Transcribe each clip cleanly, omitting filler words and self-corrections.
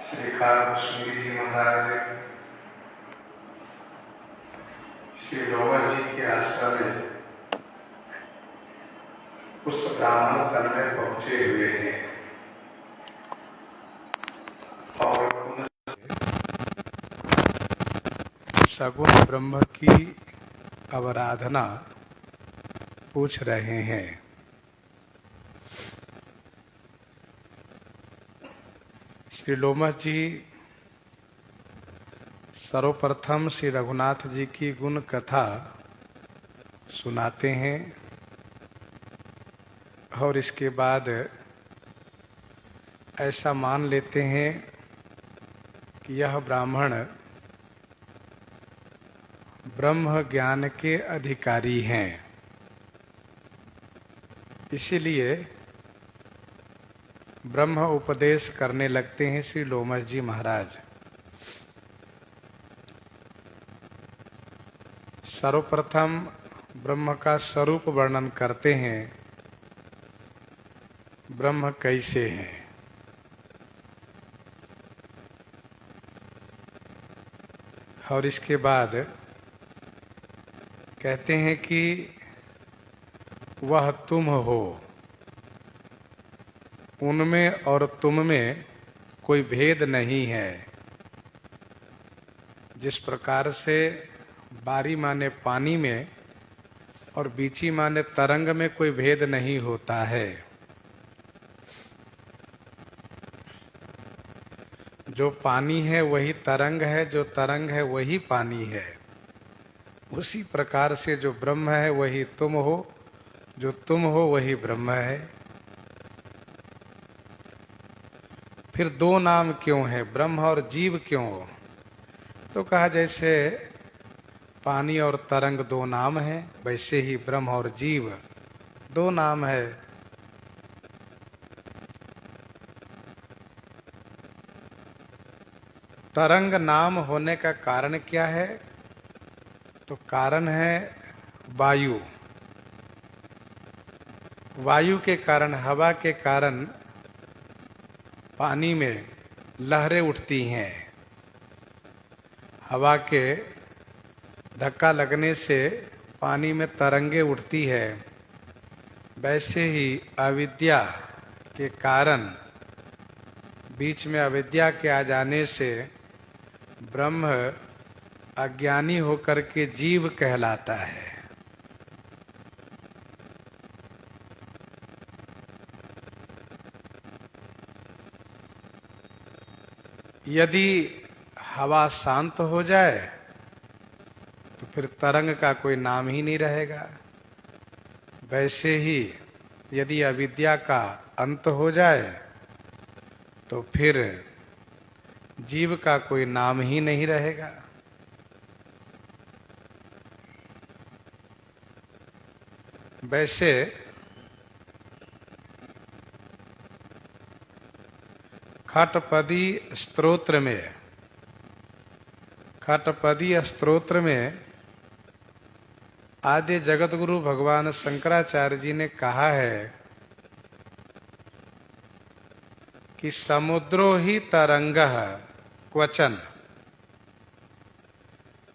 श्री कालभूषणी जी महाराज Shri lower जी के आश्रम में उस ब्राह्मण तन में पहुंचे हुए हैं और सगुण ब्रह्म की आराधना पूछ रहे हैं। श्री लोमस जी सर्वप्रथम श्री रघुनाथ जी की गुण कथा सुनाते हैं और इसके बाद ऐसा मान लेते हैं कि यह ब्राह्मण ब्रह्म ज्ञान के अधिकारी हैं। इसीलिए ब्रह्म उपदेश करने लगते हैं श्री लोमस जी महाराज। सर्वप्रथम ब्रह्म का स्वरूप वर्णन करते हैं, ब्रह्म कैसे है। और इसके बाद कहते हैं कि वह तुम हो, उनमें और तुम में कोई भेद नहीं है। जिस प्रकार से बारी माने पानी में और बीची माने तरंग में कोई भेद नहीं होता है। जो पानी है वही तरंग है, जो तरंग है वही पानी है। उसी प्रकार से जो ब्रह्म है वही तुम हो, जो तुम हो वही ब्रह्म है। फिर दो नाम क्यों है, ब्रह्म और जीव क्यों? तो कहा जैसे पानी और तरंग दो नाम है, वैसे ही ब्रह्म और जीव दो नाम है। तरंग नाम होने का कारण क्या है? तो कारण है वायु। वायु के कारण, हवा के कारण पानी में लहरें उठती हैं। हवा के धक्का लगने से पानी में तरंगे उठती है। वैसे ही अविद्या के कारण, बीच में अविद्या के आ जाने से ब्रह्म अज्ञानी होकर के जीव कहलाता है। यदि हवा शांत हो जाए तो फिर तरंग का कोई नाम ही नहीं रहेगा। वैसे ही यदि अविद्या का अंत हो जाए तो फिर जीव का कोई नाम ही नहीं रहेगा। वैसे खटपदी स्तोत्र में आद्य जगत गुरु भगवान शंकराचार्य जी ने कहा है कि समुद्रो ही तरंगः क्वचन,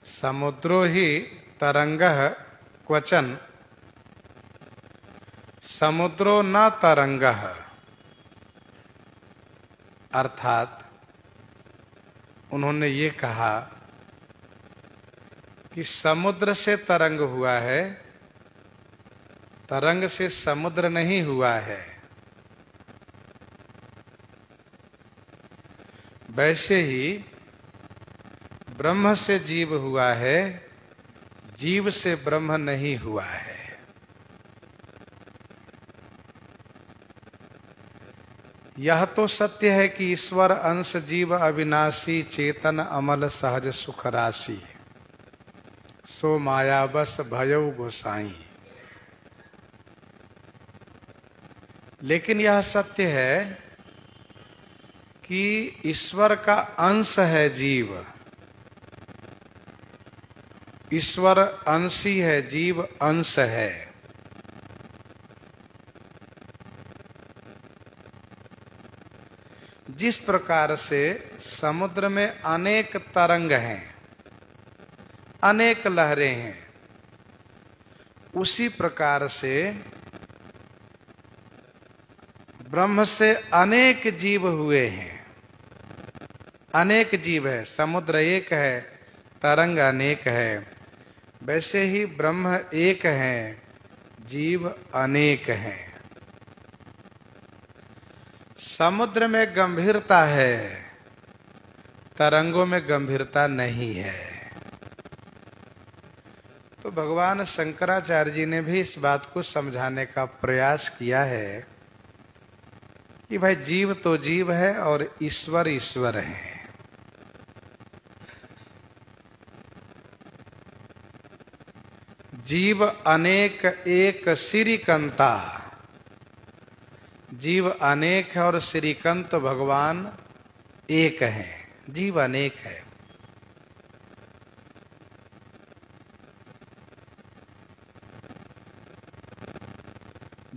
समुद्रो ही तरंगः क्वचन, समुद्रो न तरंगः। अर्थात उन्होंने ये कहा कि समुद्र से तरंग हुआ है, तरंग से समुद्र नहीं हुआ है। वैसे ही ब्रह्म से जीव हुआ है, जीव से ब्रह्म नहीं हुआ है। यह तो सत्य है कि ईश्वर अंश जीव अविनाशी, चेतन अमल सहज सुख राशि, सो माया बस भयौ गोसाई। लेकिन यह सत्य है कि ईश्वर का अंश है जीव, ईश्वर अंशी है, जीव अंश है। जिस प्रकार से समुद्र में अनेक तरंग हैं, अनेक लहरें हैं, उसी प्रकार से ब्रह्म से अनेक जीव हुए हैं। अनेक जीव है, समुद्र एक है, तरंग अनेक है, वैसे ही ब्रह्म एक है, जीव अनेक हैं। समुद्र में गंभीरता है, तरंगों में गंभीरता नहीं है। तो भगवान शंकराचार्य जी ने भी इस बात को समझाने का प्रयास किया है कि भाई जीव तो जीव है और ईश्वर ईश्वर है। जीव अनेक एक श्रीकंता, जीव अनेक है और श्रीकंत भगवान एक है। जीव अनेक है।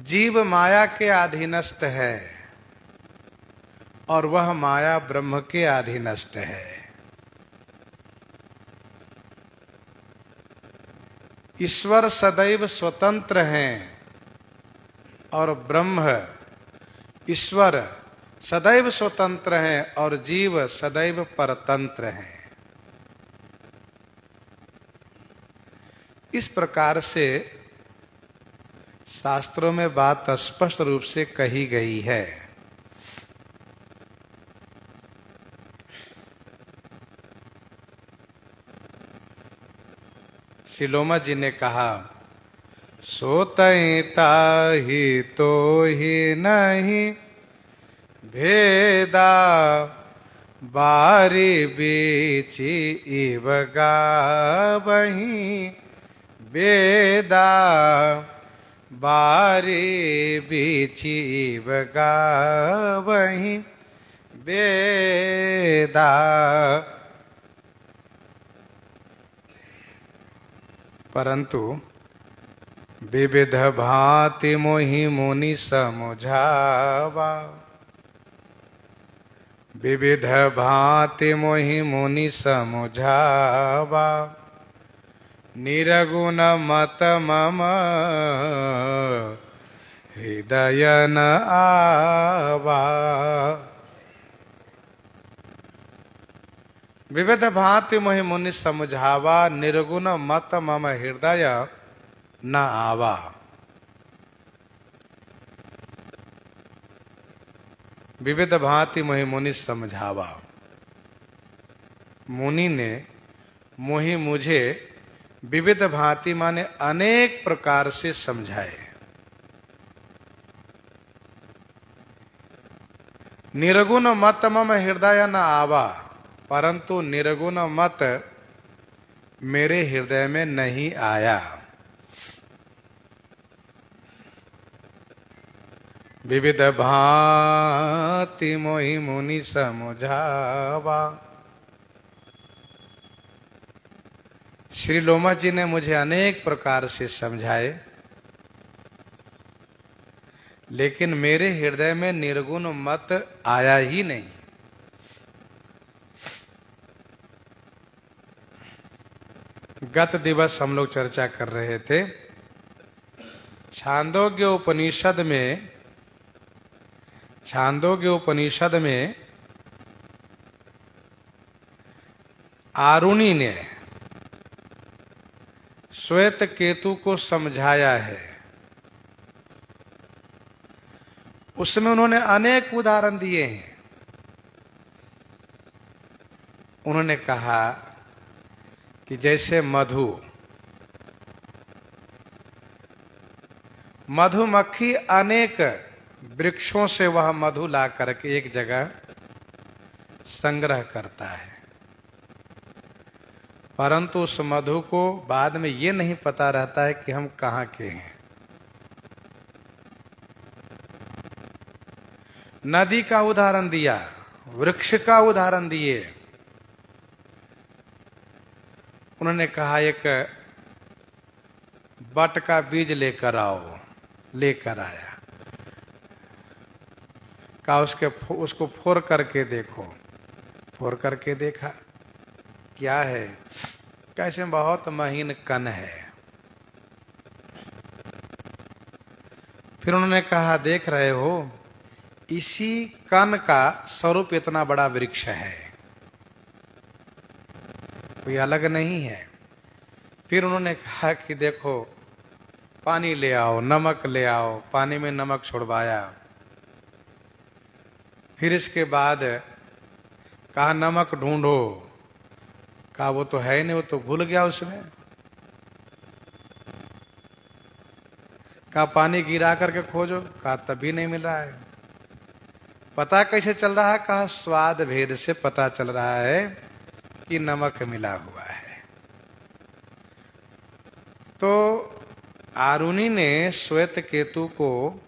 जीव माया के अधीनस्थ है और वह माया ब्रह्म के अधीनस्थ है। ईश्वर सदैव स्वतंत्र हैं और ब्रह्म ईश्वर सदैव स्वतंत्र हैं और जीव सदैव परतंत्र हैं। इस प्रकार से शास्त्रों में बात स्पष्ट रूप से कही गई है। शिलोमा जी ने कहा, सोतई ताहि तो ही नहीं भेदा, बारी बीची इव गावहीं बेदा, बारी बीची इव गावहीं बेदा। परंतु विविध भांति मोहि मुनि समुझावा, विविध भांति मोहि मुनि समुझावा, निरगुण मत मम हृदय न आवा। विविध भांति मोहि मुनि समुझावा, निर्गुण मत मम हृदय न आवा। विविध भांति मोहि मुनि समझावा। मुनि ने मोहि मुझे विविध भांति माने अनेक प्रकार से समझाए। निर्गुण मत मम हृदय न आवा, परंतु निर्गुण मत मेरे हृदय में नहीं आया। विविध भांति मोहि मुनि समुझावा। श्री लोमा जी ने मुझे अनेक प्रकार से समझाए, लेकिन मेरे हृदय में निर्गुण मत आया ही नहीं। गत दिवस हम लोग चर्चा कर रहे थे, छांदोग्य उपनिषद में आरुणि ने श्वेत केतु को समझाया है। उसमें उन्होंने अनेक उदाहरण दिए हैं। उन्होंने कहा कि जैसे मधुमक्खी अनेक वृक्षों से वह मधु ला करके एक जगह संग्रह करता है, परंतु उस मधु को बाद में ये नहीं पता रहता है कि हम कहां के हैं। नदी का उदाहरण दिया, वृक्ष का उदाहरण दिए। उन्होंने कहा एक बट का बीज लेकर आओ, लेकर आया। कहा उसको फोड़ करके देखो। फोड़ करके देखा, क्या है? कैसे बहुत महीन कण है। फिर उन्होंने कहा, देख रहे हो, इसी कण का स्वरूप इतना बड़ा वृक्ष है, कोई अलग नहीं है। फिर उन्होंने कहा कि देखो, पानी ले आओ, नमक ले आओ। पानी में नमक छुड़वाया। फिर इसके बाद कहा, नमक ढूंढो। कहा, वो तो है नहीं, वो तो घुल गया उसमें। कहा, पानी गिरा करके खोजो। कहा, तभी नहीं मिल रहा है। पता कैसे चल रहा है? कहा, स्वाद भेद से पता चल रहा है कि नमक मिला हुआ है। तो आरुणि ने श्वेत केतु को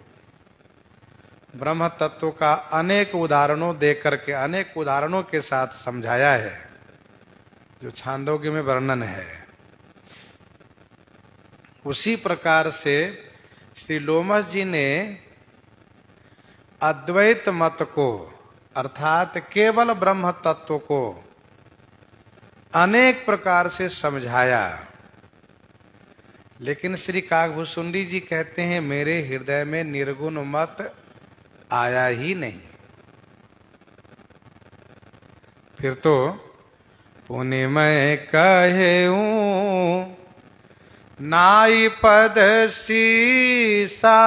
ब्रह्म तत्व का अनेक उदाहरणों देकर के, अनेक उदाहरणों के साथ समझाया है, जो छांदोग्य में वर्णन है। उसी प्रकार से श्री लोमस जी ने अद्वैत मत को, अर्थात केवल ब्रह्म तत्व को अनेक प्रकार से समझाया। लेकिन श्री काकभूषुंडी जी कहते हैं, मेरे हृदय में निर्गुण मत आया ही नहीं। फिर तो पुण्य मैं कहूं नाई पद सीसा,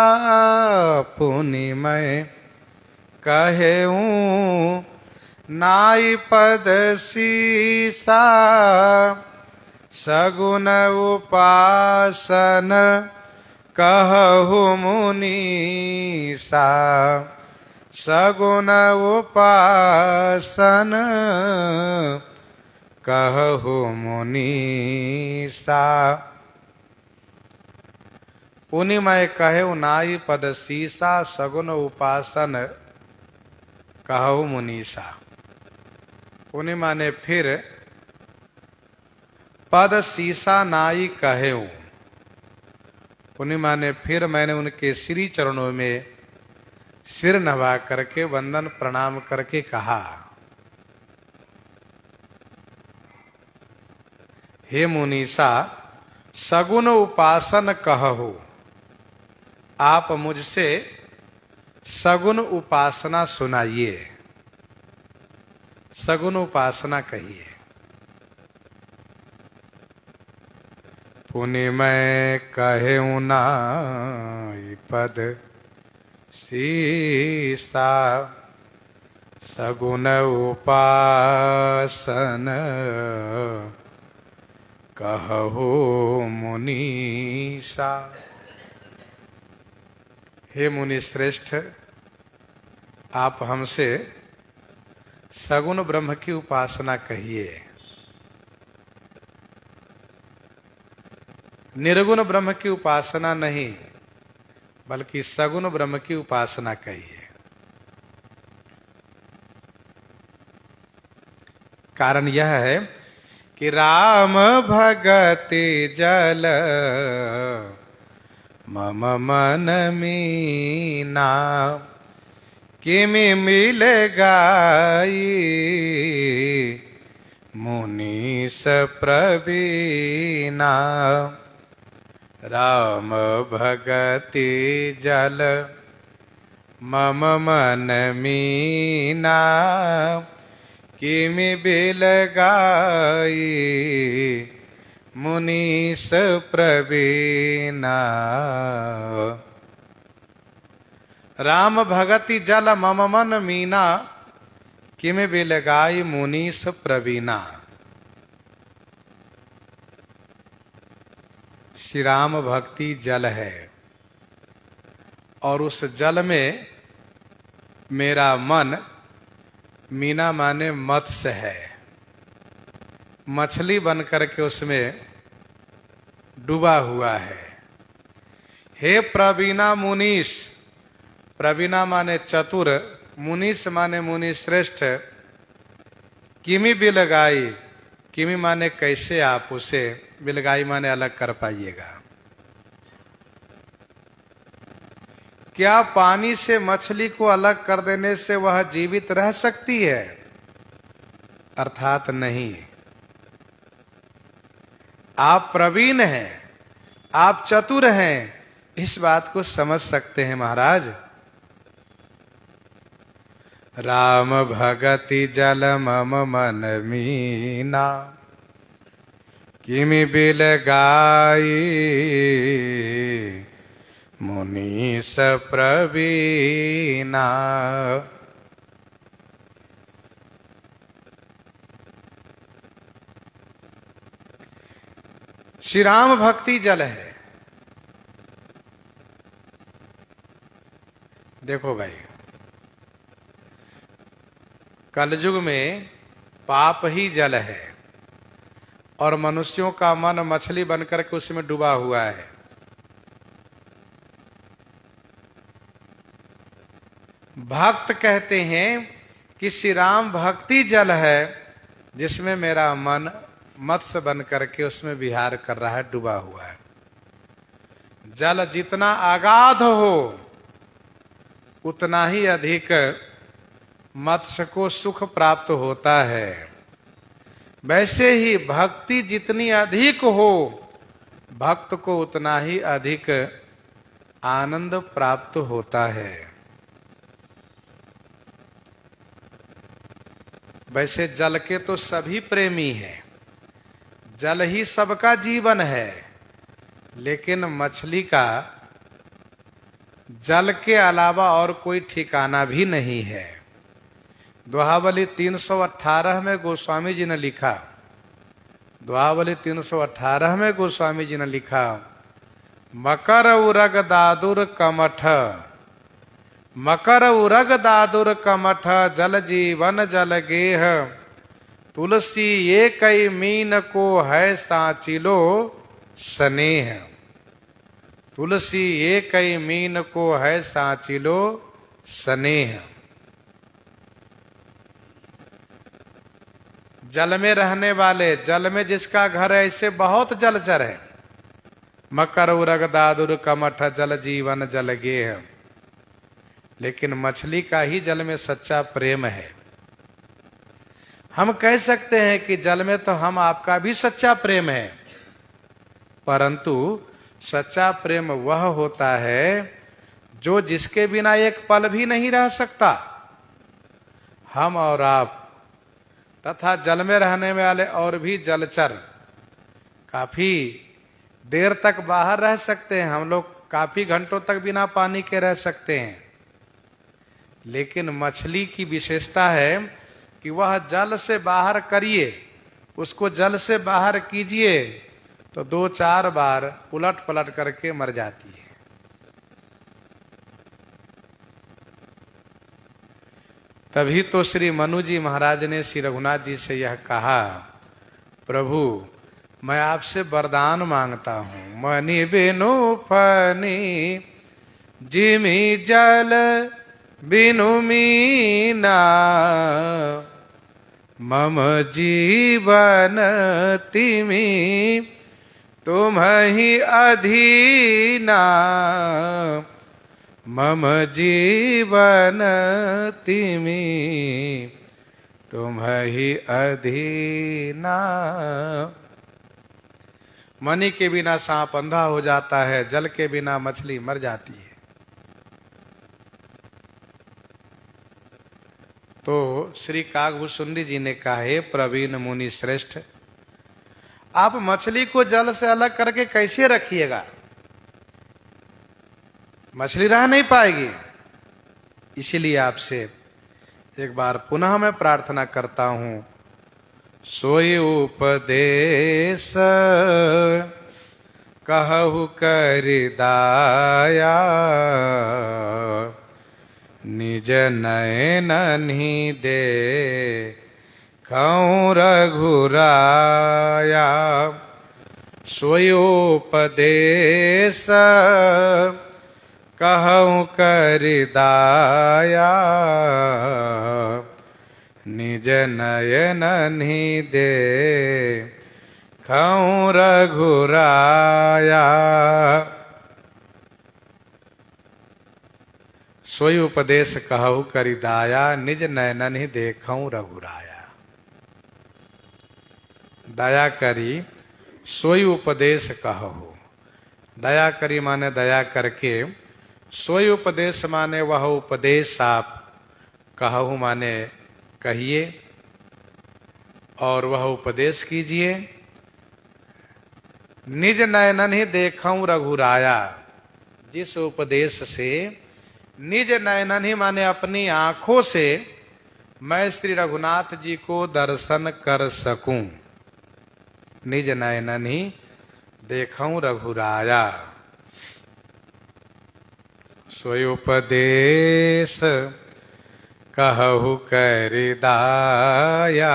पुण्य मैं कहूं नाई पद सीसा, सगुन उपासन कहु मुनीसा, सगुन उपासन कहु मुनीसा। पुनिमय कहु नाई पद सीसा, सगुन उपासन कहु मुनीसा। पुनि माने फिर, पद सीसा नाई कहूं। पुनि माने फिर मैंने उनके श्री चरणों में सिर नवा करके, वंदन प्रणाम करके कहा, हे मुनीसा, सगुन उपासन कहु। आप मुझसे सगुन उपासना सुनाइए, सगुन उपासना कहिए। पुनि मैं कहूं नाई पद सीसा, सगुन उपासन कहु मुनीसा। हे मुनि श्रेष्ठ, आप हमसे सगुन ब्रह्म की उपासना कहिए, निर्गुण ब्रह्म की उपासना नहीं, बल्कि सगुन ब्रह्म की उपासना कहिए। कारण यह है कि राम भगति जल मम मन मीना, किमि मिल गाई मुनीस प्रवीणा। राम भगति जल मम मन मीना, किमि बिल गाई मुनीस प्रवीणा। राम भगति जल मम मन मीना, किमि बिल गाई मुनीस प्रवीणा। श्री राम भक्ति जल है, और उस जल में मेरा मन, मीना माने मत्स्य है, मछली बन करके उसमें डूबा हुआ है। हे प्रवीणा मुनीश, प्रवीणा माने चतुर, मुनीश माने मुनि श्रेष्ठ, किमि बिलगाई, किमि माने कैसे आप उसे, बिलगाई माने अलग कर पाइएगा। क्या पानी से मछली को अलग कर देने से वह जीवित रह सकती है? अर्थात नहीं। आप प्रवीण हैं, आप चतुर हैं, इस बात को समझ सकते हैं महाराज। राम भगति जल मम मन मीना, किमि बिल गाई मुनीस प्रवीणा। श्री राम भक्ति जल है। देखो भाई, कलयुग में पाप ही जल है और मनुष्यों का मन मछली बनकर के उसमें डूबा हुआ है। भक्त कहते हैं कि श्री राम भक्ति जल है जिसमें मेरा मन मत्स्य बन करके उसमें विहार कर रहा है, डूबा हुआ है। जल जितना अगाध हो उतना ही अधिक मत्स्य को सुख प्राप्त होता है। वैसे ही भक्ति जितनी अधिक हो भक्त को उतना ही अधिक आनंद प्राप्त होता है। वैसे जल के तो सभी प्रेमी हैं, जल ही सबका जीवन है, लेकिन मछली का जल के अलावा और कोई ठिकाना भी नहीं है। दोहावली 318 में गोस्वामी जी ने लिखा, दोहावली 318 में गोस्वामी जी ने लिखा, मकर उरग दादुर कमठ, मकर उरग दादुर कमठ, जल जीवन जल गेह, तुलसी ये कई मीन को है सांचिलो स्नेह, तुलसी ये कई मीन को है सांचिलो स्नेह। जल में रहने वाले, जल में जिसका घर है, ऐसे बहुत जलचर है। मकर उरग दादुर कमठ, जल जीवन जल गेह। लेकिन मछली का ही जल में सच्चा प्रेम है। हम कह सकते हैं कि जल में तो हम आपका भी सच्चा प्रेम है, परंतु सच्चा प्रेम वह होता है जो जिसके बिना एक पल भी नहीं रह सकता। हम और आप तथा जल में रहने वाले और भी जलचर काफी देर तक बाहर रह सकते हैं। हम लोग काफी घंटों तक बिना पानी के रह सकते हैं, लेकिन मछली की विशेषता है कि वह जल से बाहर करिए, उसको जल से बाहर कीजिए तो 2-4 बार उलट पलट करके मर जाती है। तभी तो श्री मनु जी महाराज ने श्री रघुनाथ जी से यह कहा, प्रभु मैं आपसे वरदान मांगता हूं, मनि बिनु फनी जिमि जल बिनु मीना, मम जीवन तिमि तुम ही अधीना, मम जीवन तिमि तुम ही अधीना। मणि के बिना सांप अंधा हो जाता है, जल के बिना मछली मर जाती है। तो श्री काकभूषुंडी जी ने कहा, हे प्रवीण मुनि श्रेष्ठ, आप मछली को जल से अलग करके कैसे रखिएगा? मछली रह नहीं पाएगी। इसीलिए आपसे एक बार पुनः मैं प्रार्थना करता हूं, सोई उपदेश कहु कर दाया, निज नयन ही दे कहूँ रघुराया। सोई उपदेश कहूँ कर दाया, निज नयन ही दे कहूँ रघुराया। सोई उपदेश कहु करि दाया, निज नयनन ही देखऊं रघुराया। दया करी सोई उपदेश कहु। दया करी माने दया करके, सोई उपदेश माने वह उपदेश आप कहु माने कहिए और वह उपदेश कीजिए। निज नयनन ही देखऊं रघुराया, जिस उपदेश से निज नयनन ही माने अपनी आंखों से मैं श्री रघुनाथ जी को दर्शन कर सकूं। निज नयनन ही देखऊं रघुराया। सोई उपदेश कहु करि दाया,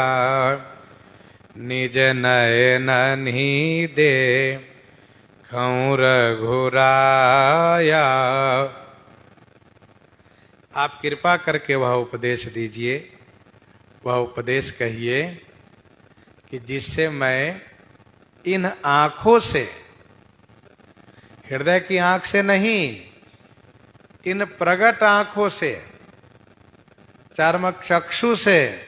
निज नयनन ही देखऊं रघुराया। आप कृपा करके वह उपदेश दीजिए, वह उपदेश कहिए कि जिससे मैं इन आंखों से, हृदय की आंख से नहीं, इन प्रगट आंखों से, चर्म चक्षु से,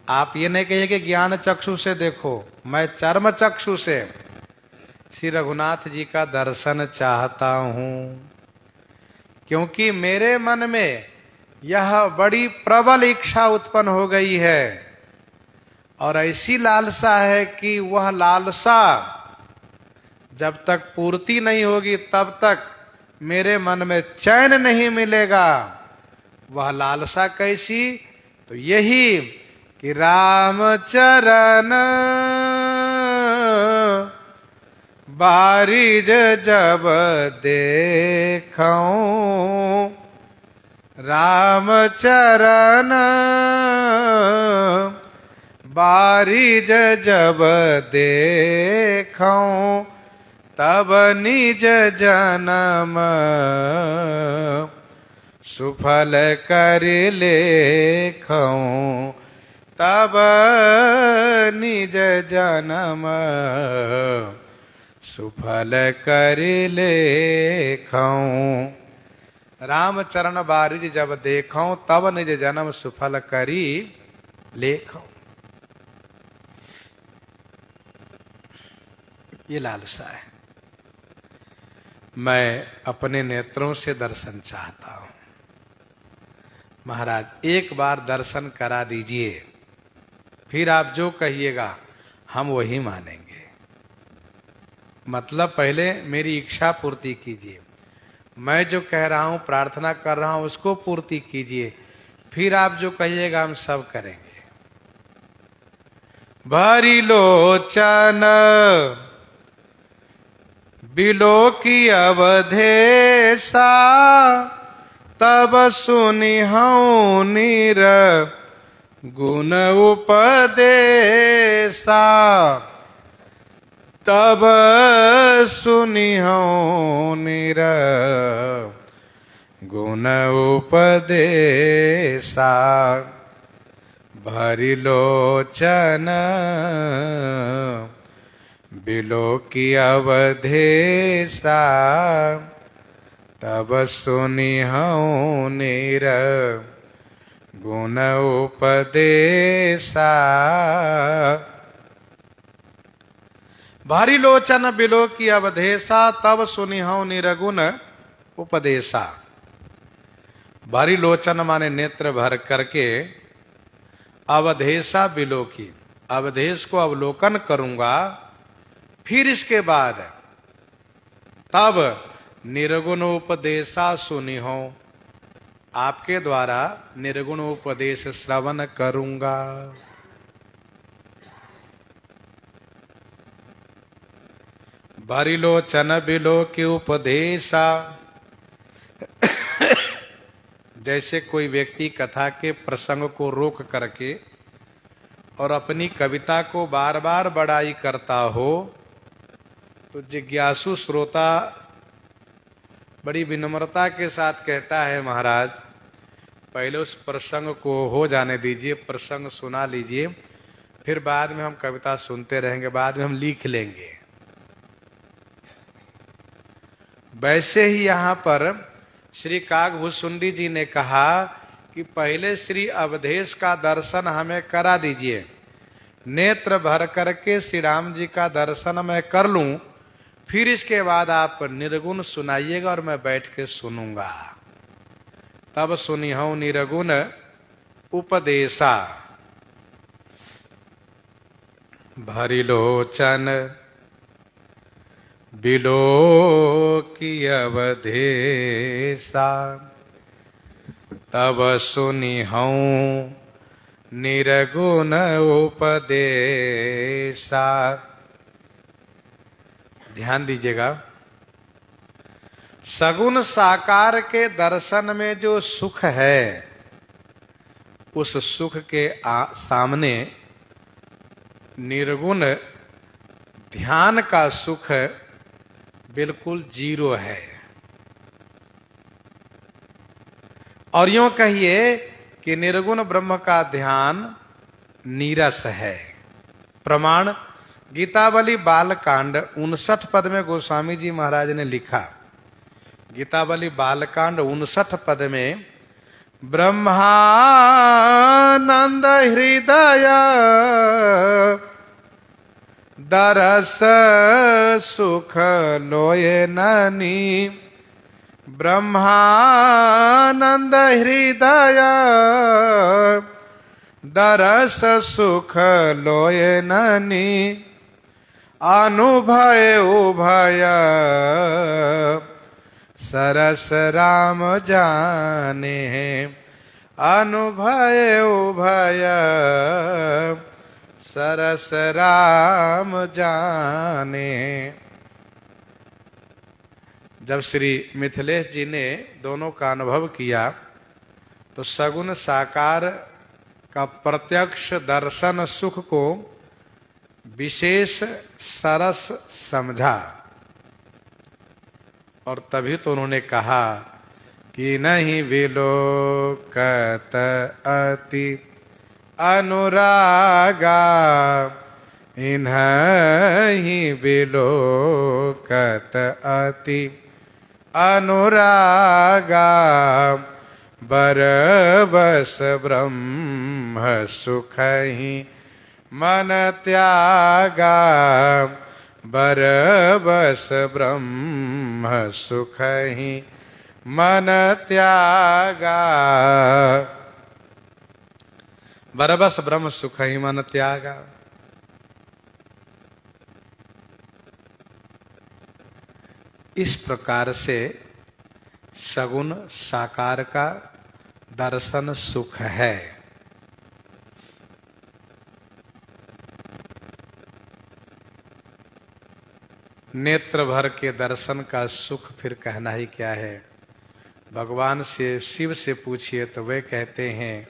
आप ये नहीं कहिए कि ज्ञान चक्षु से देखो, मैं चर्म चक्षु से श्री रघुनाथ जी का दर्शन चाहता हूं। क्योंकि मेरे मन में यह बड़ी प्रबल इच्छा उत्पन्न हो गई है और ऐसी लालसा है कि वह लालसा जब तक पूर्ति नहीं होगी तब तक मेरे मन में चैन नहीं मिलेगा। वह लालसा कैसी? तो यही कि राम चरण बारिज जब देखऊं, राम चरण बारिज जब देखऊं, तब निज जन्म सुफल कर लेखऊं, तब निज जन्म सुफल कर लेखऊं। रामचरण बारिज जब देखऊं, तब निज जन्म सुफल करी लेखऊं। ये लालसा है। मैं अपने नेत्रों से दर्शन चाहता हूं। महाराज एक बार दर्शन करा दीजिए, फिर आप जो कहिएगा हम वही मानेंगे। मतलब पहले मेरी इच्छा पूर्ति कीजिए, मैं जो कह रहा हूं, प्रार्थना कर रहा हूं, उसको पूर्ति कीजिए, फिर आप जो कहिएगा हम सब करेंगे। भरी लोचन बिलो की अवधेसा, तब सुनि हूं निर गुण उपदेसा, तब सुनि हूं निर गुण उपदेसा। भरी लोचन बिलो की अवधेसा, तब सुनि हूं निर गुण उपदेसा। भारी लोचन बिलो की अवधेसा, तब सुनि हूं निरगुण उपदेसा। भारी लोचन माने नेत्र भर करके, अवधेसा बिलो की, अवधेश को अवलोकन करूंगा, फिर इसके बाद तब निर्गुण उपदेशा सुनि हो, आपके द्वारा निर्गुण उपदेश श्रवण करूंगा। भरिलोचन बिलो की उपदेशा। जैसे कोई व्यक्ति कथा के प्रसंग को रोक करके और अपनी कविता को बार बार बड़ाई करता हो, तो जिज्ञासु श्रोता बड़ी विनम्रता के साथ कहता है, महाराज पहले उस प्रसंग को हो जाने दीजिए, प्रसंग सुना लीजिए, फिर बाद में हम कविता सुनते रहेंगे, बाद में हम लिख लेंगे। वैसे ही यहां पर श्री काकभूषुंडी जी ने कहा कि पहले श्री अवधेश का दर्शन हमें करा दीजिए, नेत्र भर करके श्री राम जी का दर्शन मैं कर लूं, फिर इसके बाद आप निर्गुण सुनाइएगा और मैं बैठ के सुनूंगा। तब सुनिहु निर्गुण उपदेशा, भरी लोचन बिलोकी अवधेशा, तब सुनिहु निर्गुण उपदेशा। ध्यान दीजिएगा, सगुण साकार के दर्शन में जो सुख है, उस सुख के सामने निर्गुण ध्यान का सुख बिल्कुल जीरो है। और यूं कहिए कि निर्गुण ब्रह्म का ध्यान नीरस है। प्रमाण गीतावली बालकांड 59 पद में गोस्वामी जी महाराज ने लिखा। गीतावली बालकांड 59 पद में ब्रह्मानंद हृदय दरस सुख लोये ननी, ब्रह्मानंद हृदय दरस सुख लोये ननी, अनुभय उभय सरस राम जाने, अनुभय उभय सरस राम जाने। जब श्री मिथिलेश जी ने दोनों का अनुभव किया तो सगुण साकार का प्रत्यक्ष दर्शन सुख को विशेष सरस समझा, और तभी तो उन्होंने कहा कि नहीं विलोकत अति अनुरागा, इन्हीं विलोकत अति अनुरागा, बरबस ब्रह्म सुख ही मन त्यागा, बरबस ब्रह्म सुख ही मन त्यागा, बरबस ब्रह्म सुख ही मन त्यागा। इस प्रकार से सगुण साकार का दर्शन सुख है। नेत्र भर के दर्शन का सुख फिर कहना ही क्या है। भगवान से शिव से पूछिए तो वे कहते हैं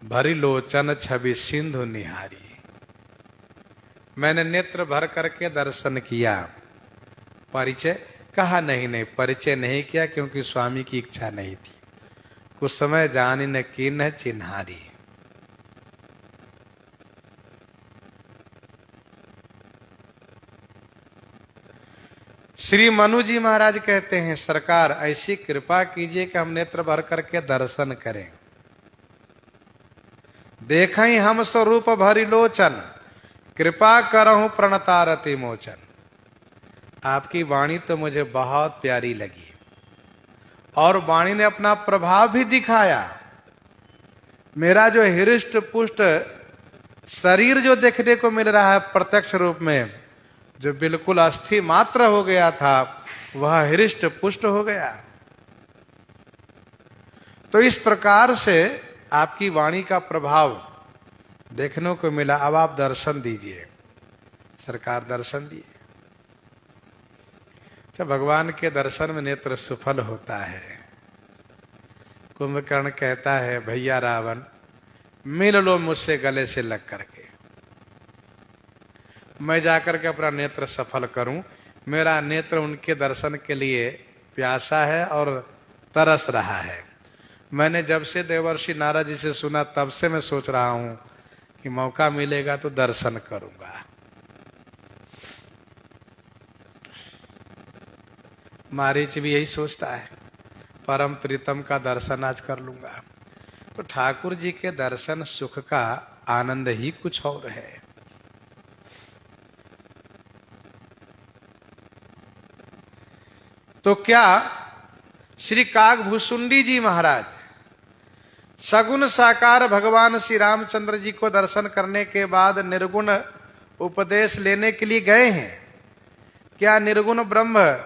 भरी लोचन छवि सिंधु निहारी। मैंने नेत्र भर करके दर्शन किया, परिचय कहा नहीं, परिचय नहीं किया क्योंकि स्वामी की इच्छा नहीं थी। कुछ समय जानी न कीन चिन्हारी। श्री मनु जी महाराज कहते हैं सरकार ऐसी कृपा कीजिए कि हम नेत्र भर करके दर्शन करें। देखें हम स्वरूप भरी लोचन, कृपा करहूं प्रणतारति मोचन। आपकी वाणी तो मुझे बहुत प्यारी लगी और वाणी ने अपना प्रभाव भी दिखाया। मेरा जो हृष्ट पुष्ट शरीर जो देखने को मिल रहा है प्रत्यक्ष रूप में, जो बिल्कुल अस्थि मात्र हो गया था, वह हृष्ट पुष्ट हो गया। तो इस प्रकार से आपकी वाणी का प्रभाव देखने को मिला। अब आप दर्शन दीजिए। सरकार दर्शन दिए। भगवान के दर्शन में नेत्र सुफल होता है। कुंभकर्ण कहता है भैया रावण मिल लो मुझसे गले से लग करके, मैं जाकर के अपना नेत्र सफल करूं। मेरा नेत्र उनके दर्शन के लिए प्यासा है और तरस रहा है। मैंने जब से देवर्षि नारद जी से सुना तब से मैं सोच रहा हूं कि मौका मिलेगा तो दर्शन करूंगा। मारीच भी यही सोचता है। परम प्रीतम का दर्शन आज कर लूंगा। तो ठाकुर जी के दर्शन सुख का आनंद ही कुछ और है। तो क्या श्री काकभूषुंडी जी महाराज सगुण साकार भगवान श्री रामचंद्र जी को दर्शन करने के बाद निर्गुण उपदेश लेने के लिए गए हैं? क्या निर्गुण ब्रह्म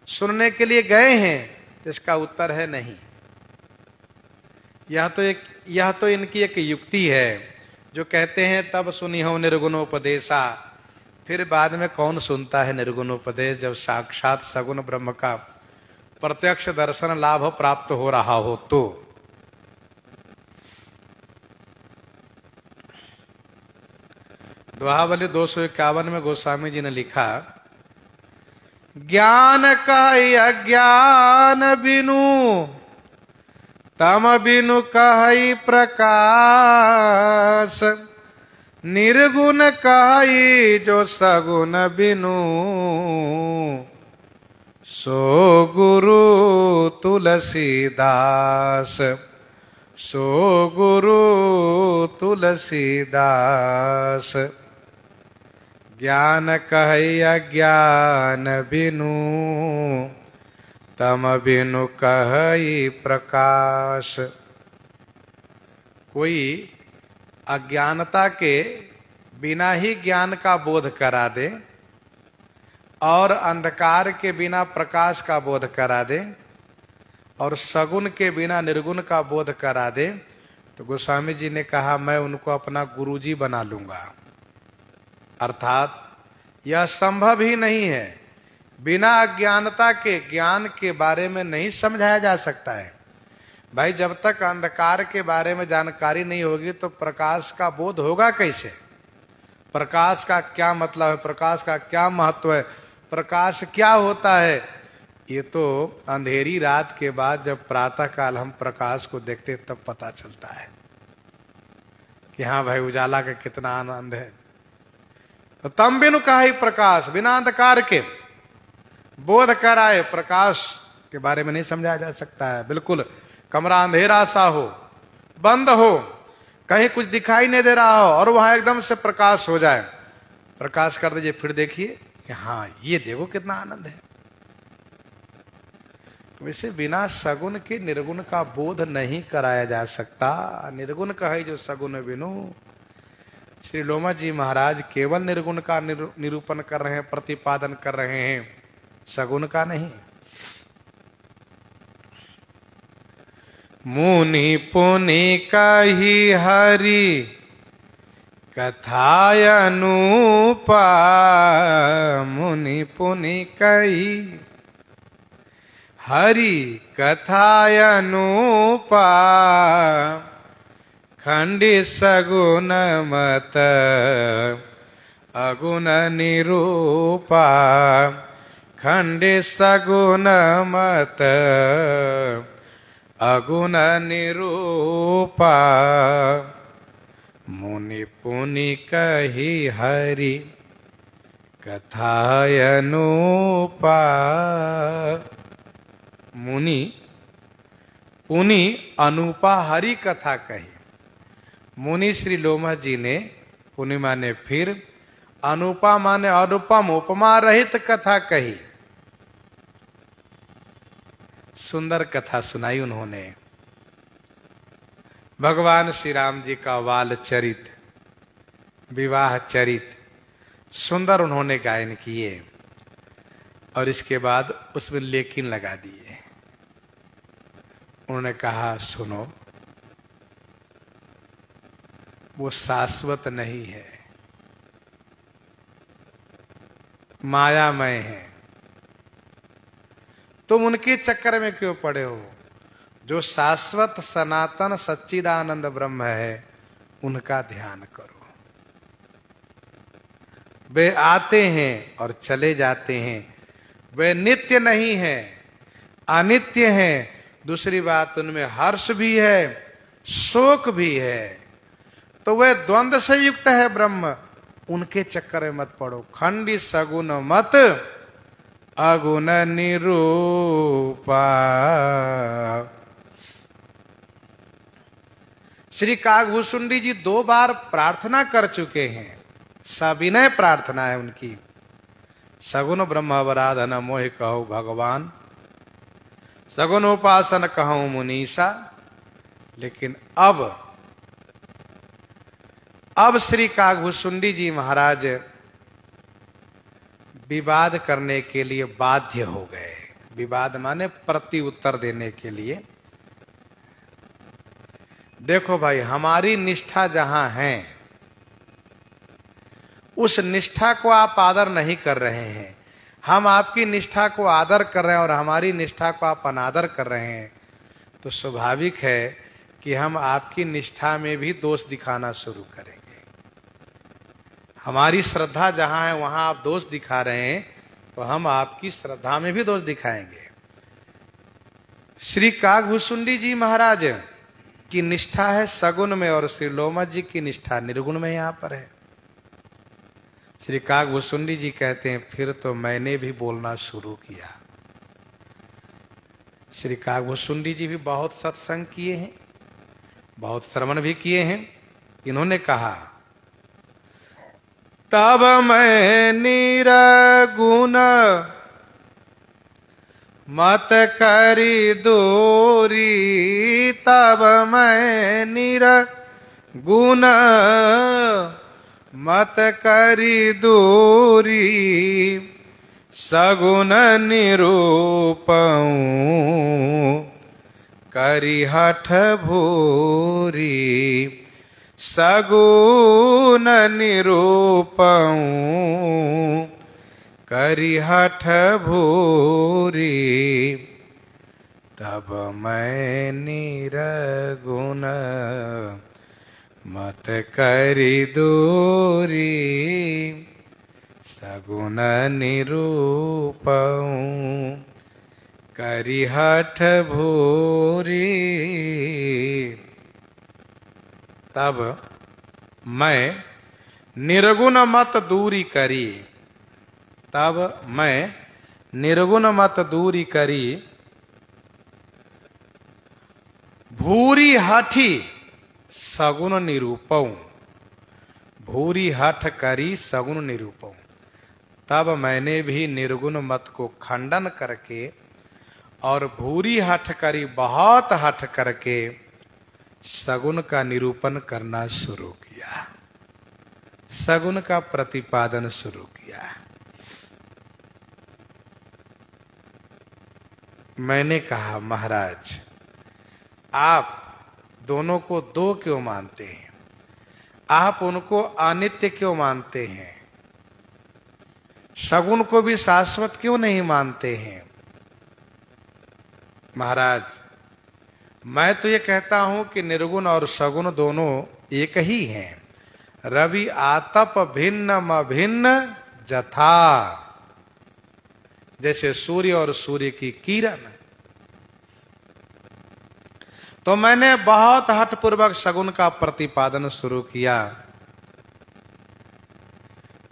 सुनने के लिए गए हैं? इसका उत्तर है नहीं। यह तो इनकी एक युक्ति है, जो कहते हैं तब सुनी हो निर्गुणोपदेशा। फिर बाद में कौन सुनता है निर्गुणोपदेश, जब साक्षात सगुण ब्रह्म का प्रत्यक्ष दर्शन लाभ प्राप्त हो रहा हो तो। दोहावली 251 में गोस्वामी जी ने लिखा, ज्ञान का अज्ञान बिनु तम बिनु कहि प्रकाश, निर्गुण कहि जो सगुण बिनु, सो गुरु तुलसीदास, सो गुरु तुलसीदास। ज्ञान कहि अज्ञान बिनु तम बिनु कहि प्रकाश। कोई अज्ञानता के बिना ही ज्ञान का बोध करा दे और अंधकार के बिना प्रकाश का बोध करा दे और सगुण के बिना निर्गुण का बोध करा दे, तो गोस्वामी जी ने कहा मैं उनको अपना गुरुजी बना लूंगा। अर्थात यह संभव ही नहीं है, बिना अज्ञानता के ज्ञान के बारे में नहीं समझाया जा सकता है। भाई जब तक अंधकार के बारे में जानकारी नहीं होगी तो प्रकाश का बोध होगा कैसे? प्रकाश का क्या मतलब है, प्रकाश का क्या महत्व है, प्रकाश क्या होता है? ये तो अंधेरी रात के बाद जब प्रातः काल हम प्रकाश को देखते तब पता चलता है कि हाँ भाई उजाला का कितना आनंद है। तो तम बिनु काहि प्रकाश, बिना अंधकार के बोध कराए प्रकाश के बारे में नहीं समझाया जा सकता है। बिल्कुल कमरा अंधेरा सा हो, बंद हो, कहीं कुछ दिखाई नहीं दे रहा हो और वहां एकदम से प्रकाश हो जाए, प्रकाश कर दीजिए, फिर देखिए कि हाँ ये देखो कितना आनंद है। तो वैसे बिना सगुण के निर्गुण का बोध नहीं कराया जा सकता। निर्गुण कहे जो सगुण बिनु। श्री लोमा जी महाराज केवल निर्गुण का निरूपण कर रहे हैं, प्रतिपादन कर रहे हैं, सगुण का नहीं। मुनि पुनि कहि हरि कथाय अनुपा, मुनि पुनि कहि हरि कथाय अनुपा, खंडी सगुण मत अगुण निरूपा, खंडी सगुण मत अगुण निरूपा, मुनि पुनि कहि हरि कथाय अनुपा। मुनि पुनि अनुपा हरि कथा कही। मुनि श्री लोमा जी ने, पुनि माने फिर, अनुपा माने अनुपम उपमा रहित कथा कही। सुंदर कथा सुनाई उन्होंने। भगवान श्री राम जी का वाल चरित, विवाह चरित सुंदर उन्होंने गायन किए और इसके बाद उसमें लेकिन लगा दिए। उन्होंने कहा सुनो, वो शाश्वत नहीं है, मायामय है। तुम उनके चक्कर में क्यों पड़े हो? जो शाश्वत सनातन सच्चिदानंद ब्रह्म है उनका ध्यान करो। वे आते हैं और चले जाते हैं, वे नित्य नहीं है, अनित्य हैं। दूसरी बात, उनमें हर्ष भी है, शोक भी है, तो वे द्वंद्व से युक्त है ब्रह्म। उनके चक्कर में मत पड़ो। खंडी सगुण मत अगुण निरूपा। श्री काकभूषुंडी जी 2 बार प्रार्थना कर चुके हैं, सविनय प्रार्थना है उनकी। सगुण ब्रह्मावराधन मोहि कहो भगवान, सगुण उपासन कहूं मुनीसा। लेकिन अब श्री काकभूषुंडी जी महाराज विवाद करने के लिए बाध्य हो गए। विवाद माने प्रति उत्तर देने के लिए। देखो भाई, हमारी निष्ठा जहां है उस निष्ठा को आप आदर नहीं कर रहे हैं। हम आपकी निष्ठा को आदर कर रहे हैं और हमारी निष्ठा को आप अनादर कर रहे हैं, तो स्वाभाविक है कि हम आपकी निष्ठा में भी दोष दिखाना शुरू करेंगे। हमारी श्रद्धा जहां है वहां आप दोष दिखा रहे हैं, तो हम आपकी श्रद्धा में भी दोष दिखाएंगे। श्री काकभूषुंडी जी महाराज की निष्ठा है सगुण में और श्री लोमस जी की निष्ठा निर्गुण में यहां पर है। श्री काकभूषुंडी जी कहते हैं फिर तो मैंने भी बोलना शुरू किया। श्री काकभूषुंडी जी भी बहुत सत्संग किए हैं, बहुत श्रवण भी किए हैं। इन्होंने कहा, तब मैं निरगुण मत करी दूरी, तब मैं निरगुण मत करी दूरी, सगुण निरूपऊं करी हठ भूरी, सगुण निरूपऊं करी हठ भूरी, तब मैं निरगुण मत करी दूरी, सगुण निरूपऊं करी हठ भूरी। तब मैं निर्गुण मत दूरी करी, तब मैं निर्गुण मत दूरी करी, भूरी हठी सगुण निरूपऊं, भूरी हठ करी सगुण निरूपऊं। तब मैंने भी निर्गुण मत को खंडन करके और भूरी हठ करी, बहुत हठ करके सगुण का निरूपण करना शुरू किया, सगुण का प्रतिपादन शुरू किया। मैंने कहा, महाराज आप दोनों को दो क्यों मानते हैं? आप उनको अनित्य क्यों मानते हैं? सगुण को भी शाश्वत क्यों नहीं मानते हैं? महाराज, मैं तो ये कहता हूं कि निर्गुण और सगुण दोनों एक ही हैं। रवि आतप भिन्नम अभिन्न जथा, जैसे सूर्य और सूर्य की किरण। तो मैंने बहुत हठपूर्वक सगुण का प्रतिपादन शुरू किया।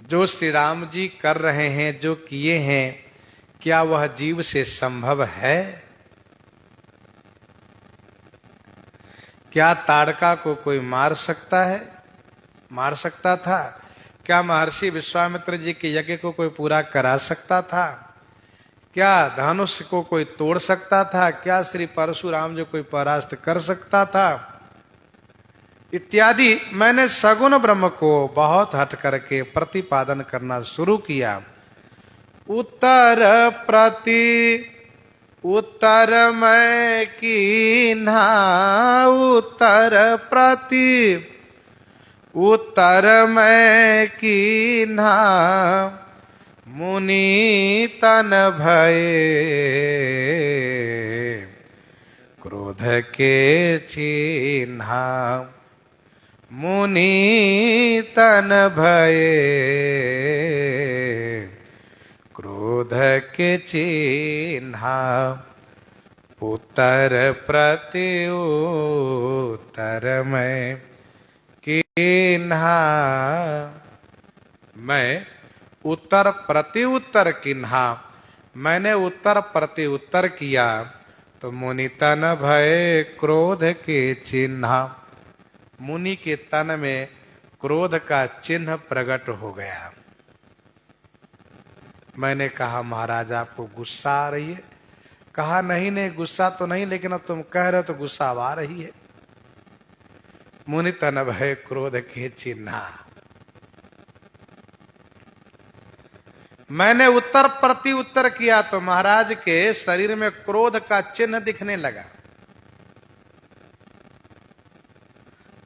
जो श्री राम जी कर रहे हैं, जो किए हैं, क्या वह जीव से संभव है? क्या ताड़का को कोई मार सकता है? मार सकता था? क्या महर्षि विश्वामित्र जी के यज्ञ को कोई पूरा करा सकता था? क्या धनुष को कोई तोड़ सकता था? क्या श्री परशुराम जो कोई परास्त कर सकता था? इत्यादि मैंने सगुण ब्रह्म को बहुत हट करके प्रतिपादन करना शुरू किया। उत्तर प्रति उत्तर मैं कीन्हा, उत्तर प्रति उत्तर मैं कीन्हा, मुनि तन भये क्रोध के चिन्हा, मुनि तन भये क्रोध के चिन्हा, उत्तर प्रति उत्तर मैं किन्हा। मैं उत्तर प्रति उत्तर किन्हा, मैंने उत्तर प्रति उत्तर किया तो मुनि तन भय क्रोध के चिन्ह, मुनि के तन में क्रोध का चिन्ह प्रकट हो गया। मैंने कहा महाराज आपको गुस्सा आ रही है? कहा नहीं नहीं गुस्सा तो नहीं, लेकिन अब तुम कह रहे हो तो गुस्सा आ रही है। मुनि तन भय क्रोध के चिन्ह, मैंने उत्तर प्रति उत्तर किया तो महाराज के शरीर में क्रोध का चिन्ह दिखने लगा,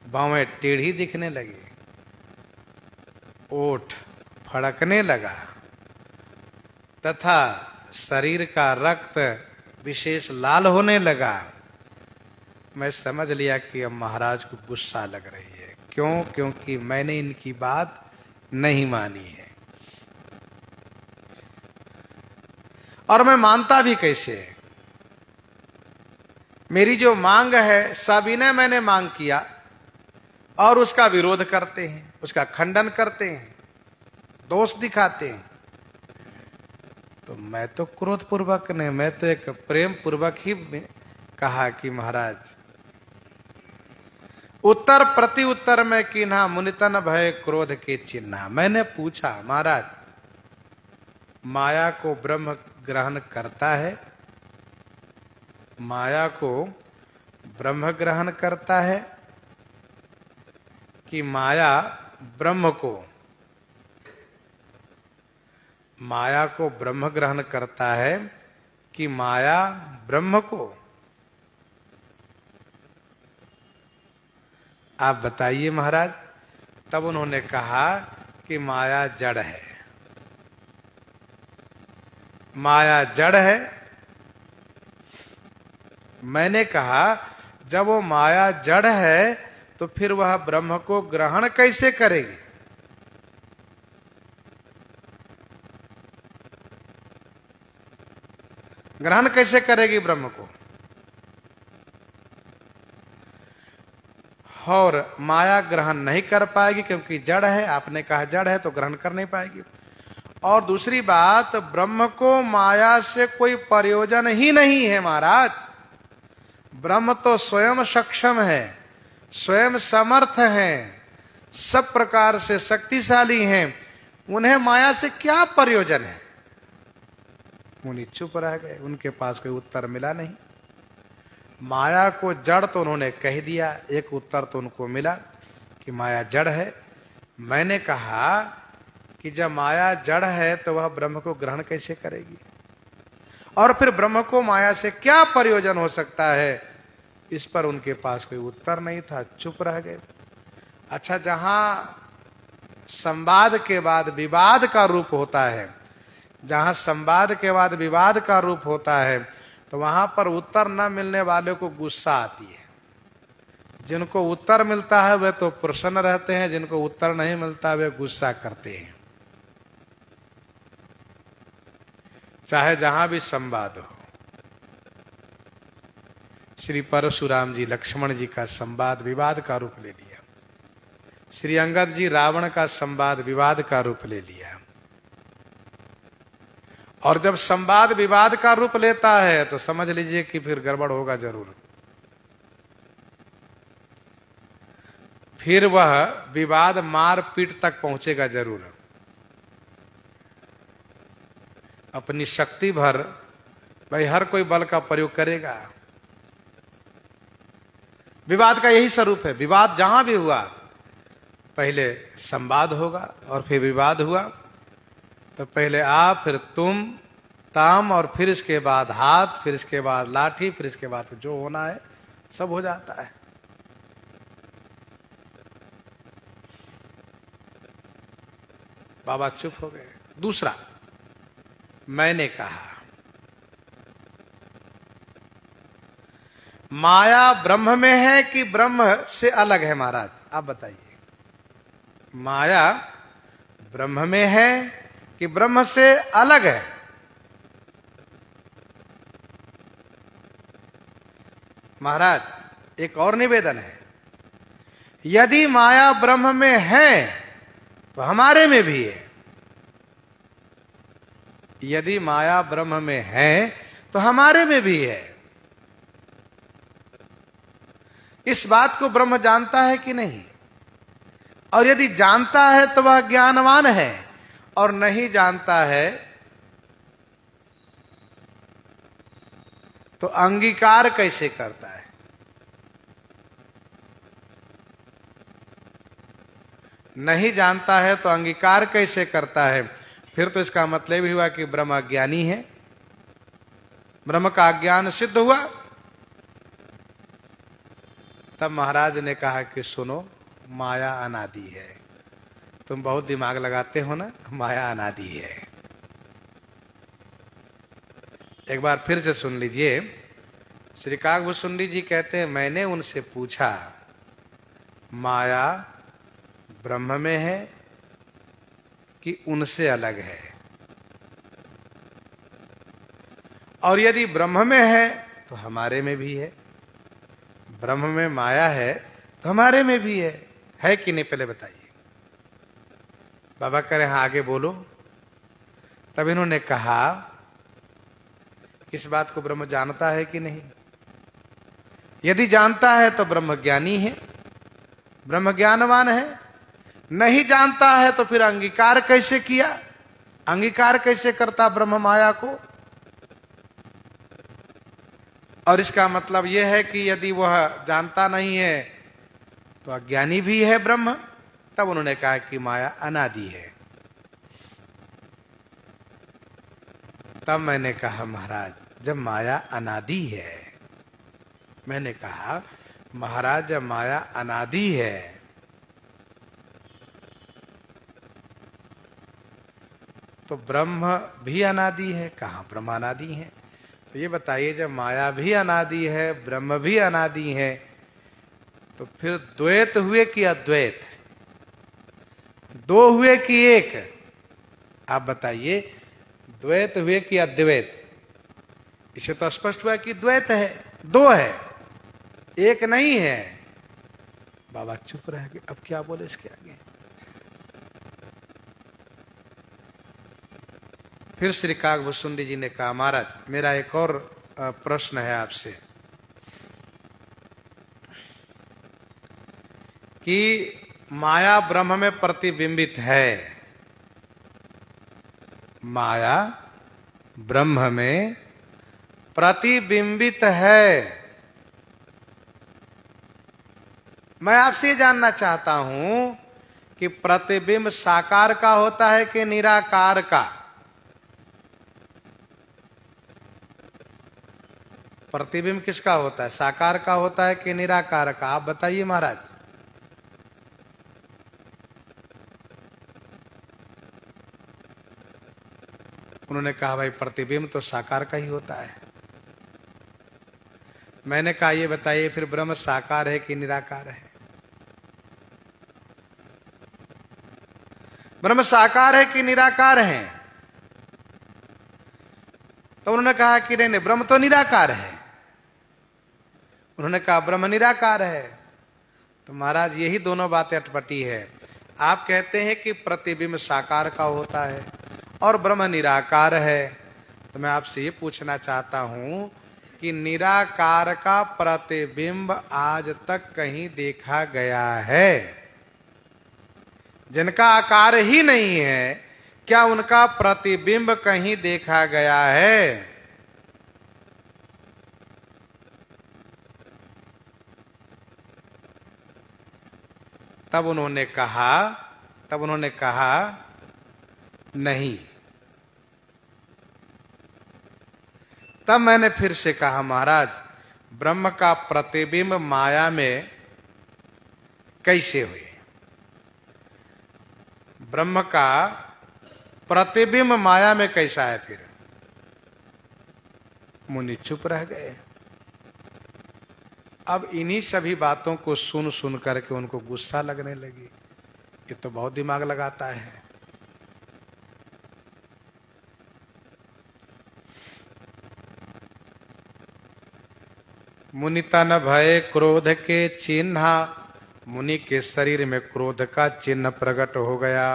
बाहें टेढ़ी दिखने लगी, ओठ फड़कने लगा तथा शरीर का रक्त विशेष लाल होने लगा। मैं समझ लिया कि अब महाराज को गुस्सा लग रही है। क्यों? क्योंकि मैंने इनकी बात नहीं मानी है, और मैं मानता भी कैसे? मेरी जो मांग है सविनय मैंने मांग किया और उसका विरोध करते हैं, उसका खंडन करते हैं, दोष दिखाते हैं। तो मैं तो क्रोध पूर्वक नहीं, मैं तो एक प्रेम पूर्वक ही कहा कि महाराज उत्तर प्रति उत्तर में कीन्हा मुनितन भय क्रोध के चिन्ह। मैंने पूछा महाराज माया को ब्रह्म ग्रहण करता है? माया को ब्रह्म ग्रहण करता है कि माया ब्रह्म को? माया को ब्रह्म ग्रहण करता है कि माया ब्रह्म को? आप बताइए महाराज। तब उन्होंने कहा कि माया जड़ है। माया जड़ है। मैंने कहा जब वो माया जड़ है तो फिर वह ब्रह्म को ग्रहण कैसे करेगी? ग्रहण कैसे करेगी ब्रह्म को? और माया ग्रहण नहीं कर पाएगी क्योंकि जड़ है। आपने कहा जड़ है तो ग्रहण कर नहीं पाएगी। और दूसरी बात, ब्रह्म को माया से कोई प्रयोजन ही नहीं है महाराज। ब्रह्म तो स्वयं सक्षम है, स्वयं समर्थ है, सब प्रकार से शक्तिशाली हैं। उन्हें माया से क्या प्रयोजन है? मुनि चुप रह गए, उनके पास कोई उत्तर मिला नहीं। माया को जड़ तो उन्होंने कह दिया, एक उत्तर तो उनको मिला कि माया जड़ है। मैंने कहा कि जब माया जड़ है तो वह ब्रह्म को ग्रहण कैसे करेगी? और फिर ब्रह्म को माया से क्या प्रयोजन हो सकता है? इस पर उनके पास कोई उत्तर नहीं था, चुप रह गए। अच्छा, जहां संवाद के बाद विवाद का रूप होता है, जहां संवाद के बाद विवाद का रूप होता है, तो वहां पर उत्तर न मिलने वाले को गुस्सा आती है। जिनको उत्तर मिलता है वे तो प्रसन्न रहते हैं, जिनको उत्तर नहीं मिलता वे गुस्सा करते हैं। चाहे जहां भी संवाद हो। श्री परशुराम जी लक्ष्मण जी का संवाद विवाद का रूप ले लिया। श्री अंगद जी रावण का संवाद विवाद का रूप ले लिया। और जब संवाद विवाद का रूप लेता है तो समझ लीजिए कि फिर गड़बड़ होगा जरूर। फिर वह विवाद मार पीट तक पहुंचेगा जरूर। अपनी शक्ति भर भाई हर कोई बल का प्रयोग करेगा। विवाद का यही स्वरूप है। विवाद जहां भी हुआ, पहले संवाद होगा और फिर विवाद हुआ तो पहले आप, फिर तुम, ताम, और फिर इसके बाद हाथ, फिर इसके बाद लाठी, फिर इसके बाद जो होना है सब हो जाता है। बाबा चुप हो गए। दूसरा, मैंने कहा माया ब्रह्म में है कि ब्रह्म से अलग है? महाराज आप बताइए, माया ब्रह्म में है कि ब्रह्म से अलग है? महाराज एक और निवेदन है, यदि माया ब्रह्म में है तो हमारे में भी है। यदि माया ब्रह्म में है तो हमारे में भी है। इस बात को ब्रह्म जानता है कि नहीं? और यदि जानता है तो वह ज्ञानवान है, और नहीं जानता है तो अंगीकार कैसे करता है? नहीं जानता है तो अंगीकार कैसे करता है? फिर तो इसका मतलब ही हुआ कि ब्रह्म अज्ञानी है, ब्रह्म का अज्ञान सिद्ध हुआ। तब महाराज ने कहा कि सुनो, माया अनादि है। तुम बहुत दिमाग लगाते हो ना, माया अनादि है। एक बार फिर से सुन लीजिए। श्री काकभूषुंडी जी कहते हैं, मैंने उनसे पूछा माया ब्रह्म में है कि उनसे अलग है? और यदि ब्रह्म में है तो हमारे में भी है। ब्रह्म में माया है तो हमारे में भी है कि नहीं? पहले बताइए। बाबा कह रहे हैं आगे बोलो। तब इन्होंने कहा, इस बात को ब्रह्म जानता है कि नहीं? यदि जानता है तो ब्रह्म ज्ञानी है, ब्रह्म ज्ञानवान है। नहीं जानता है तो फिर अंगीकार कैसे किया? अंगीकार कैसे करता ब्रह्म माया को? और इसका मतलब यह है कि यदि वह जानता नहीं है तो अज्ञानी भी है ब्रह्म। तब उन्होंने कहा कि माया अनादि है। तब मैंने कहा, महाराज जब माया अनादि है, मैंने कहा महाराज जब माया अनादि है तो ब्रह्म भी अनादि है। कहां ब्रह्म अनादि है? तो ये बताइए, जब माया भी अनादि है, ब्रह्म भी अनादि है, तो फिर द्वैत हुए कि अद्वैत? दो हुए कि एक? आप बताइए, द्वैत हुए कि अद्वैत? इसे तो स्पष्ट हुआ कि द्वैत है, दो है, एक नहीं है। बाबा चुप रह गए। अब क्या बोले इसके आगे? फिर श्री काकभूषुंडी जी ने कहा, महाराज मेरा एक और प्रश्न है आपसे कि माया ब्रह्म में प्रतिबिंबित है, माया ब्रह्म में प्रतिबिंबित है। मैं आपसे जानना चाहता हूं कि प्रतिबिंब साकार का होता है कि निराकार का? प्रतिबिंब किसका होता है, साकार का होता है कि निराकार का? आप बताइए महाराज। उन्होंने कहा, भाई प्रतिबिंब तो साकार का ही होता है। मैंने कहा, ये बताइए फिर ब्रह्म साकार है कि निराकार है? ब्रह्म साकार है कि निराकार है? तो उन्होंने कहा कि नहीं, ब्रह्म तो निराकार है। उन्होंने कहा ब्रह्म निराकार है। तो महाराज यही दोनों बातें अटपटी है। आप कहते हैं कि प्रतिबिंब साकार का होता है और ब्रह्म निराकार है। तो मैं आपसे ये पूछना चाहता हूं कि निराकार का प्रतिबिंब आज तक कहीं देखा गया है? जिनका आकार ही नहीं है, क्या उनका प्रतिबिंब कहीं देखा गया है? तब उन्होंने कहा नहीं। तब मैंने फिर से कहा, महाराज ब्रह्म का प्रतिबिंब माया में कैसे हुए? ब्रह्म का प्रतिबिंब माया में कैसा है? फिर मुनि चुप रह गए। अब इन्हीं सभी बातों को सुन सुन करके उनको गुस्सा लगने लगी। ये तो बहुत दिमाग लगाता है। मुनि तन भय क्रोध के चिन्ह, मुनि के शरीर में क्रोध का चिन्ह प्रकट हो गया।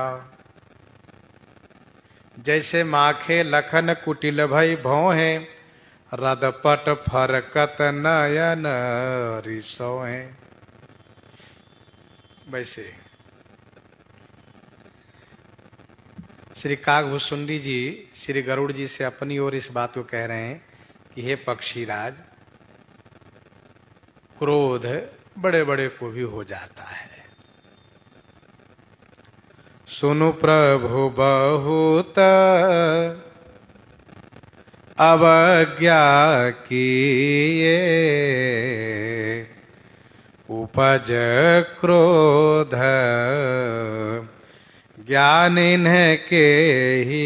जैसे माखे लखन कुटिल भई भौहें, रदपट फरकत नयन रिसोहें। वैसे श्री कागभूषुंडी जी श्री गरुड़ जी से अपनी ओर इस बात को कह रहे हैं कि हे पक्षीराज, क्रोध बड़े बड़े को भी हो जाता है। सुनु प्रभु बहुत अवज्ञा किए, उपज क्रोध ज्ञान इनके ही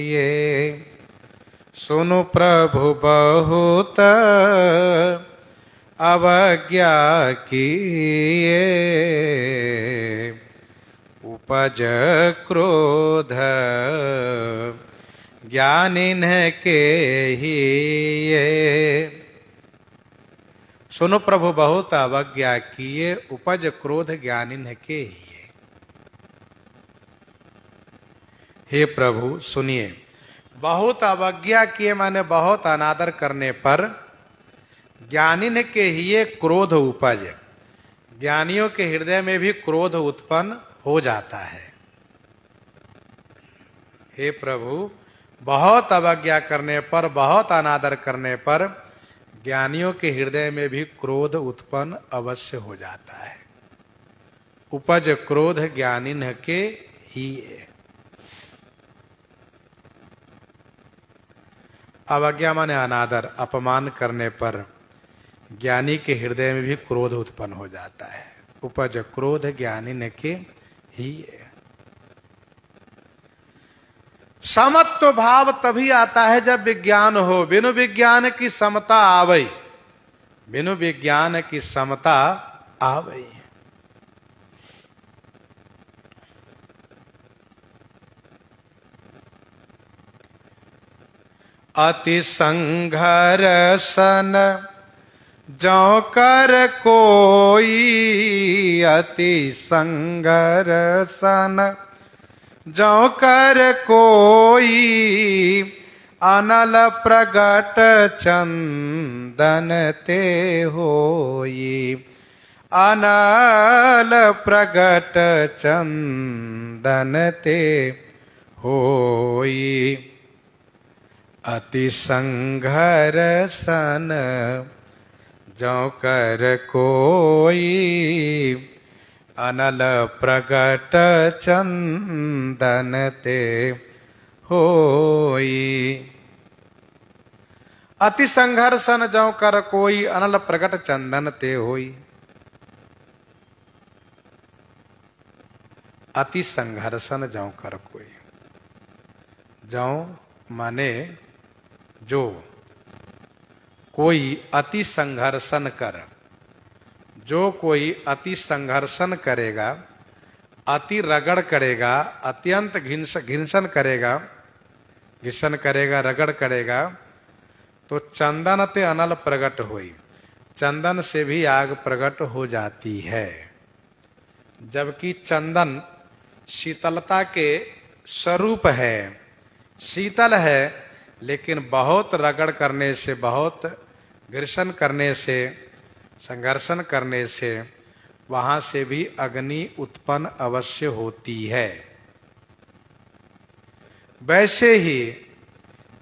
ये। सुनु प्रभु बहुत अवज्ञा किए, उपज क्रोध ज्ञान इनके ही ये। सुनो प्रभु बहुत अवज्ञा किए, उपज क्रोध ज्ञान इनके ही ये। हे प्रभु सुनिए, बहुत अवज्ञा किए माने बहुत अनादर करने पर ज्ञानिन के ही ये क्रोध उपज, ज्ञानियों के हृदय में भी क्रोध उत्पन्न हो जाता है। हे प्रभु, बहुत अवज्ञा करने पर, बहुत अनादर करने पर ज्ञानियों के हृदय में भी क्रोध उत्पन्न अवश्य हो जाता है। उपज क्रोध ज्ञानिन के ही है। अवज्ञा माने अनादर, अपमान करने पर ज्ञानी के हृदय में भी क्रोध उत्पन्न हो जाता है। उपज क्रोध ज्ञानिन के ही है। समत्व भाव तभी आता है जब विज्ञान हो। बिनु विज्ञान की समता आवई, बिनु विज्ञान की समता आवई। अति संघर्षन जौ कर कोई, अति संघर्षन जौ कर कोई, अनल प्रगट चंदन ते होई, अनल प्रगट चंदन ते होई। अति संघर्षन जौ कर कोई, अनल प्रगट चंदन ते होई। अति संघर्षन जौ कर कोई, अनल प्रगट चंदन ते होई। अति संघर्षन जौ कर कोई, जौ माने जो, कोई अति संघर्षण कर, जो कोई अति संघर्षण करेगा, अति रगड़ करेगा, अत्यंत घिंसन करेगा, घिसन करेगा, रगड़ करेगा, तो चंदन ते अनल प्रगट होई, चंदन से भी आग प्रगट हो जाती है। जबकि चंदन शीतलता के स्वरूप है, शीतल है, लेकिन बहुत रगड़ करने से, बहुत घर्षण करने से, संघर्षण करने से वहां से भी अग्नि उत्पन्न अवश्य होती है। वैसे ही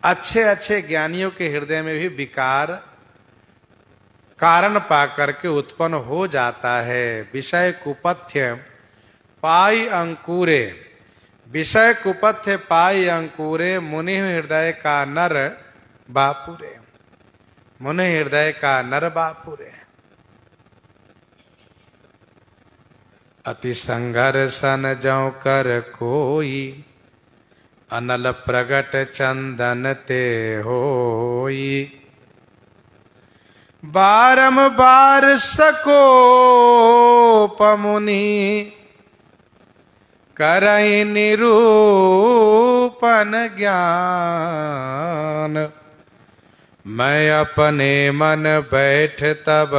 अच्छे अच्छे ज्ञानियों के हृदय में भी विकार कारण पाकर के उत्पन्न हो जाता है। विषय कुपथ्य पाई अंकुरे, विषय कुपथ्य पाई अंकुरे, मुनि हृदय का नर बापुरे, मुनि हृदय का नर बापुरे। अति संघर्षण जौ कर कोई, अनल प्रगट चंदन ते होई। बारंबार सको पमुनि, करई निरूपन ज्ञान। मैं अपने मन बैठ तब,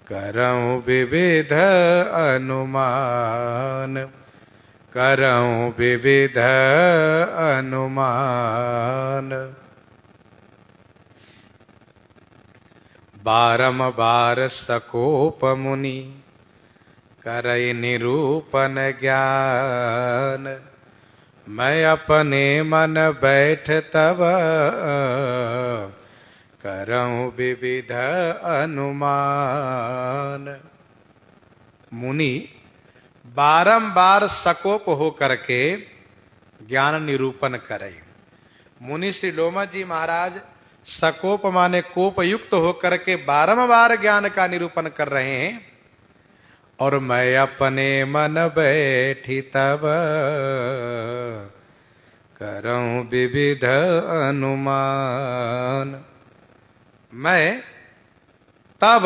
करऊं विविध अनुमान। करऊं विविध अनुमान। बारंबार सकोप मुनि करई निरूपण ज्ञान। मैं अपने मन बैठ तब करऊं विविध अनुमान। मुनि बारंबार सकोप हो करके ज्ञान निरूपण करे। मुनि श्री लोमश जी महाराज सकोप माने कोप युक्त होकर के बारंबार ज्ञान का निरूपण कर रहे हैं। और मैं अपने मन बैठी तब करऊं विविध अनुमान। मैं तब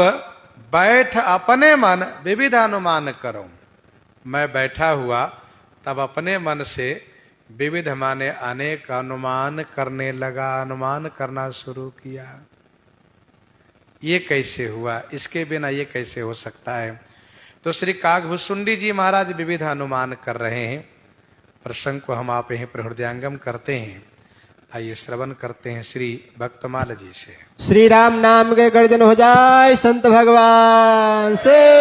बैठ अपने मन विविध अनुमान करूं। मैं बैठा हुआ तब अपने मन से विविध माने अनेक अनुमान करने लगा, अनुमान करना शुरू किया। ये कैसे हुआ, इसके बिना ये कैसे हो सकता है। तो श्री काकभुसुंडी जी महाराज विविध अनुमान कर रहे हैं। प्रसंग को हम आप यहीं पर हृदयंगम करते हैं। आइए श्रवण करते हैं श्री भक्तमाल जी से। श्री राम नाम के गर्जन हो जाए संत भगवान से।